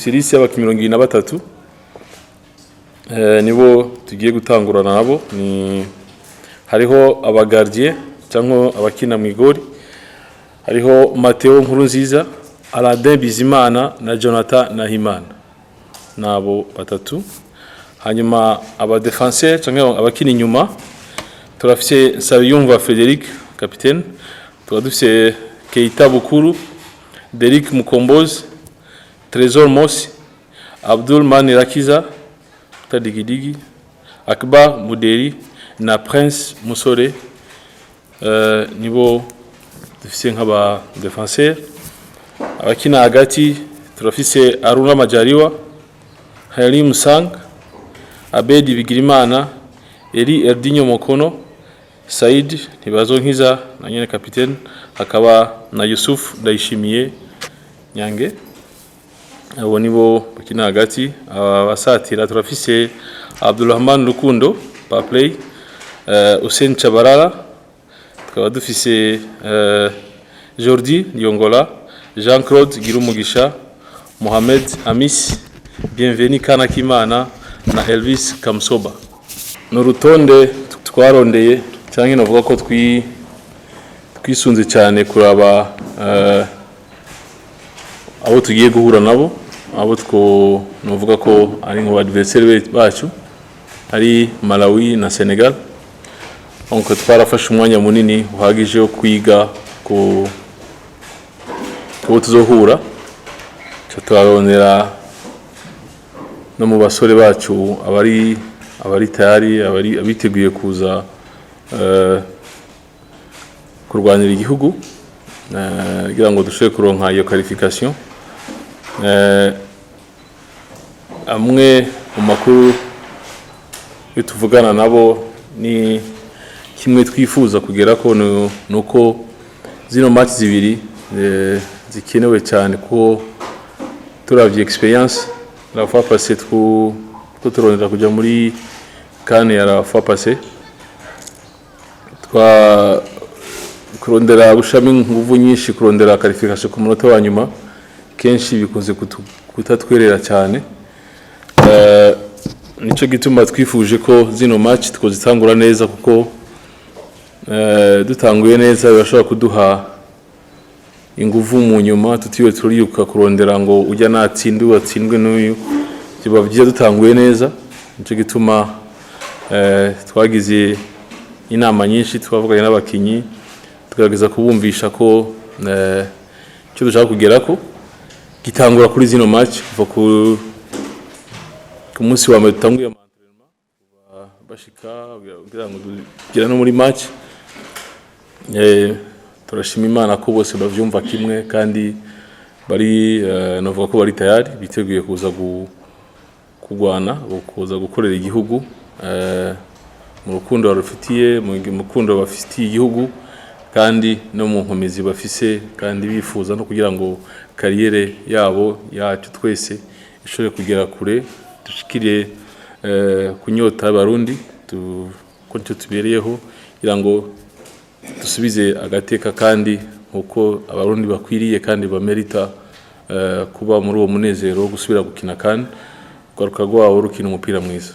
dufite liste y'abakinnyi 23 nibo tugiye gutangurana nabo. Ni hariho abagardien cyangwa abakina mu igori, hariho Mateo Nkurunziza, Aladin Bizimana na Jonathan Nahimana, nabo batatu. Hanyuma aba defenseur cyangwa abakina inyuma turafite Sabiyumva Frederic capitaine, turadufite Keita Bukuru, Derek Mukombozi, Trésor Mosi, Abdul Manirakiza Tadigidigi, Akbar Muderi na Prince Musore. Nibo dufise nk'aba defenseur. Abakina hagati turafise Aruna Majaliwa, Halim Sang, Abedi Bigirimana, Eri Erdinho Mokono, Said Ntibazonkiza na nyene capitaine, hakaba na Yusuf Ndayishimiye Nyange. Abo nibo bakina hagati. Abasatira turafise Abdulrahman Rukundo pa play, Hussein Chabarara, tukaba dufise Jordi Nyongola, Jean-Claude Girumugisha, Mohamed Amis, Bienveni Kanakimana na Elvis Kamsoba. N'urutonde twarondeye cyangwa navuga ko twisunze cyane kuraba abo tugiye guhura nabo, abo novuga ko ari ngo adversaire bacu ari Malawi na Senegal. Onko twarafashe umwanya munini uhagije wo kwiga ko tuzohura, twarondera no mu basore bacu abari tayari, abiteguye kuza kurwanira igihugu kugira ngo dushobore kuronka iyo qualification. Amwe mu makuru tuvugana nabo ni kimwe twifuza kugera ko nuko zino match zibiri zikenewe cyane ko turavye experience la fois passée turondera kuja muri CAN ya la fois passée, kurondera gushami nguvu nyinshi, kurondera qualification ku munota wa nyuma kenshi bikunze kutatwerera cyane. Nico gituma twifuje ko zino match twozitangura neza, kuko dutanguye neza bashobora kuduha inguvu mu nyuma tutiwe turiyuka kurondera ngo ujya watsindwe n'uyu. Kiba byiza dutanguye neza. Nico gituma twagize inama nyinshi, twavuganye n'abakinyi tugerageza kubumvisha ko cyo dushaka kugera ko gitangura kuri zino match kuva ku munsi wa mbere dutanguye entraînement bashika kugira ngo tugera no muri match. Turashima Imana ko bose bavyumva kimwe kandi bari navuga ko bari tayari, biteguye kuza kugwana, kuza gukorera igihugu mu rukundo barufitiye, mu rukundo bafitiye igihugu, kandi no mu nkomezi bafise, kandi bifuza no kugira ngo kariyere yabo yacu twese ishobore kugera kure, dushikire kunyota abarundi ko tubereyeho, kugira ngo dusubize agateka kandi uko abarundi bakwiriye kandi bamerita kuba muri uwo munezero wo gusubira gukina kandi ugaruka rwawo rukina umupira mwiza.